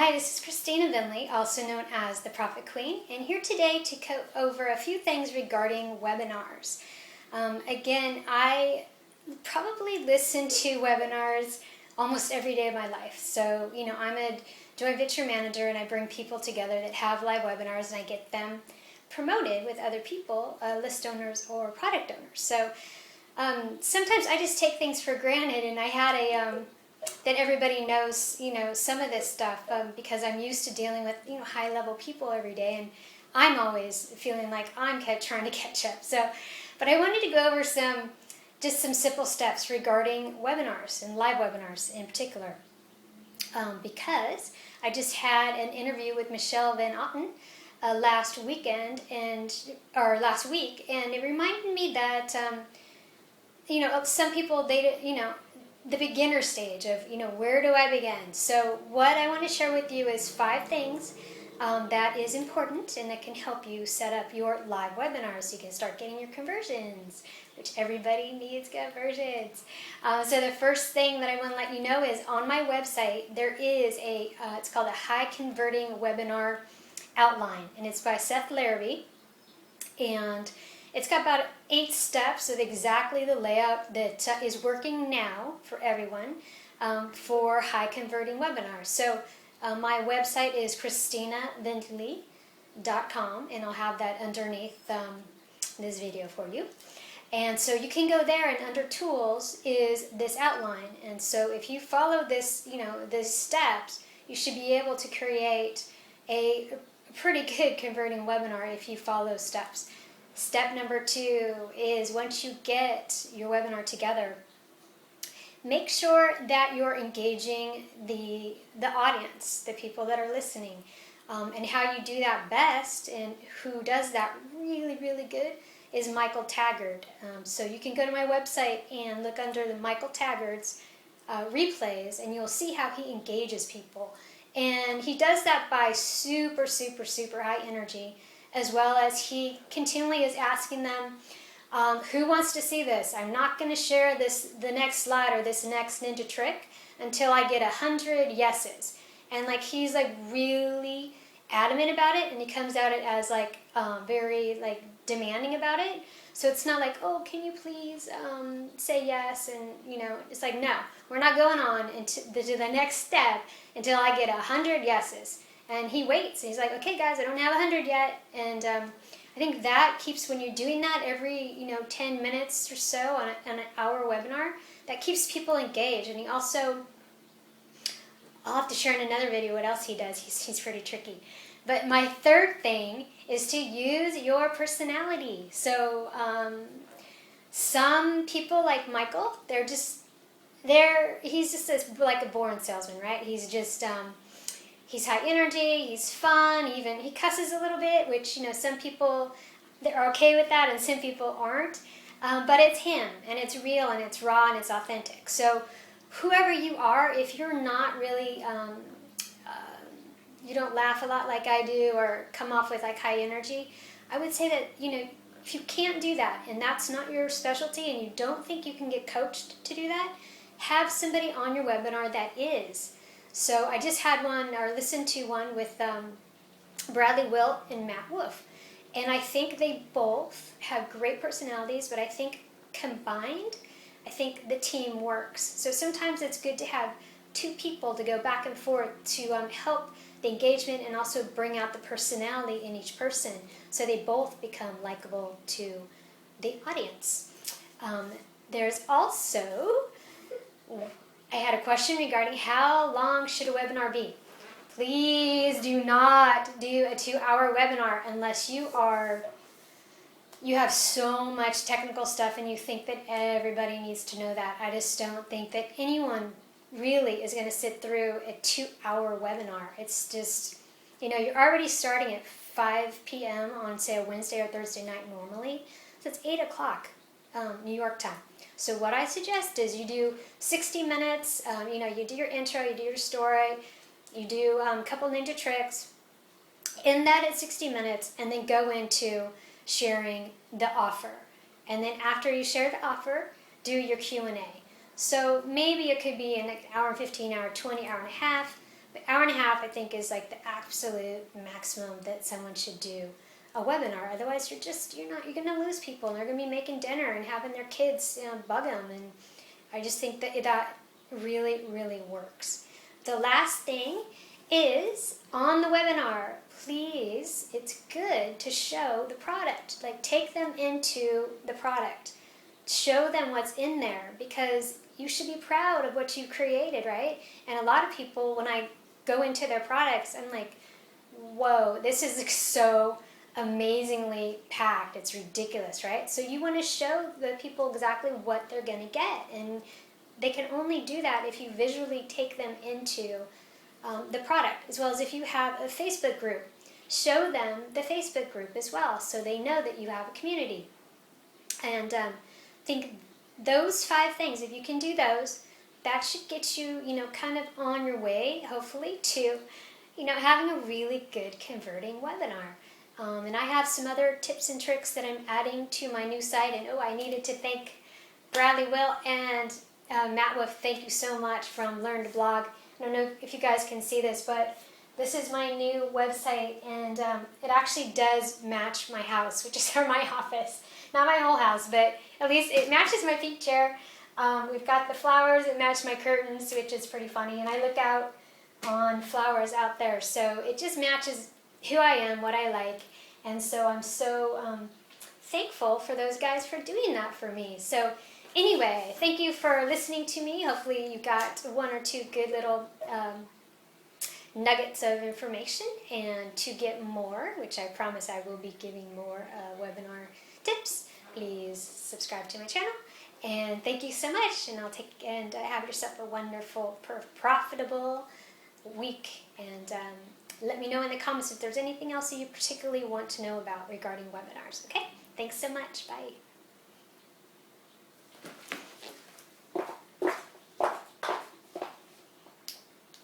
Hi, this is Christina Vinley, also known as the Prophet Queen, and here today to go over a few things regarding webinars. Again, I probably listen to webinars almost every day of my life. So, I'm a joint venture manager and I bring people together that have live webinars and I get them promoted with other people, list owners or product owners. So, sometimes I just take things for granted, and I had that everybody knows, some of this stuff because I'm used to dealing with, high-level people every day, and I'm always feeling like I'm trying to catch up. So, but I wanted to go over some simple steps regarding webinars and live webinars in particular, because I just had an interview with Michelle Van Otten last week, and it reminded me that some people the beginner stage of, where do I begin? So what I want to share with you is 5 things that is important and that can help you set up your live webinars so you can start getting your conversions, which everybody needs conversions. So the first thing that I want to let you know is on my website, there is it's called a high converting webinar outline, and it's by Seth Larrabee, and it's got about 8 steps of exactly the layout that is working now for everyone for high converting webinars. So my website is christinavindley.com, and I'll have that underneath this video for you. And so you can go there, and under tools is this outline. And so if you follow this, these steps, you should be able to create a pretty good converting webinar if you follow those steps. Step number 2 is, once you get your webinar together, make sure that you're engaging the audience, the people that are listening. And how you do that best, and who does that really, really good, is Michael Taggart. So you can go to my website and look under the Michael Taggart's replays, and you'll see how he engages people. And he does that by super, super, super high energy, as well as he continually is asking them, who wants to see this? I'm not going to share the next slide or this next ninja trick until I get 100 yeses. And he's really adamant about it, and he comes at it as very demanding about it. So it's not oh, can you please say yes? And it's no, we're not going on to the next step until I get 100 yeses. And he waits. And he's like, okay, guys, I don't have 100 yet. And I think that keeps, when you're doing that every 10 minutes or so on an hour webinar, that keeps people engaged. And he also, I'll have to share in another video what else he does. He's pretty tricky. But my third thing is to use your personality. So some people like Michael, he's just like a born salesman, right? He's just he's high energy, he's fun, even he cusses a little bit, which some people, they're okay with that and some people aren't. But it's him, and it's real, and it's raw, and it's authentic. So whoever you are, if you're not really you don't laugh a lot like I do, or come off with high energy, I would say that if you can't do that, and that's not your specialty, and you don't think you can get coached to do that, have somebody on your webinar that is. So I just had one, or listened to one with Bradley Wilt and Matt Wolf, and I think they both have great personalities, but I think combined, I think the team works. So sometimes it's good to have 2 people to go back and forth to help the engagement and also bring out the personality in each person, so they both become likable to the audience. There's also, I had a question regarding how long should a webinar be. Please do not do a 2-hour webinar unless you have so much technical stuff and you think that everybody needs to know that. I just don't think that anyone really is going to sit through a 2-hour webinar. It's just, you're already starting at 5 p.m. on, say, a Wednesday or Thursday night normally. So it's 8 o'clock New York time. So what I suggest is you do 60 minutes, you do your intro, you do your story, you do a couple ninja tricks, end that at 60 minutes, and then go into sharing the offer. And then after you share the offer, do your Q&A. So maybe it could be an hour and 15, hour 20, hour and a half, But hour and a half, I think, is like the absolute maximum that someone should do a webinar. Otherwise, you're going to lose people, and they're going to be making dinner and having their kids, bug them. And I just think that really, really works. The last thing is, on the webinar, please, it's good to show the product. Like, take them into the product. Show them what's in there, because you should be proud of what you created, right? And a lot of people, when I go into their products, I'm like, whoa, this is like so amazingly packed. It's ridiculous, right? So you want to show the people exactly what they're going to get. And they can only do that if you visually take them into the product, as well as if you have a Facebook group. Show them the Facebook group as well, so they know that you have a community. And think those 5 things, if you can do those, that should get you, kind of on your way, hopefully, to, having a really good converting webinar. And I have some other tips and tricks that I'm adding to my new site. And I needed to thank Bradley Will and Matt Wolf. Thank you so much from Learn to Blog. I don't know if you guys can see this, but this is my new website, and it actually does match my house, which is my office. Not my whole house, but at least it matches my pink chair. We've got the flowers that match my curtains, which is pretty funny, and I look out on flowers out there, so it just matches who I am, what I like, and so I'm so thankful for those guys for doing that for me. So anyway, thank you for listening to me. Hopefully you got 1 or 2 good little nuggets of information, and to get more, which I promise I will be giving more webinar tips, please subscribe to my channel. And thank you so much, and have yourself a wonderful, profitable week. And let me know in the comments if there's anything else that you particularly want to know about regarding webinars. Okay? Thanks so much. Bye.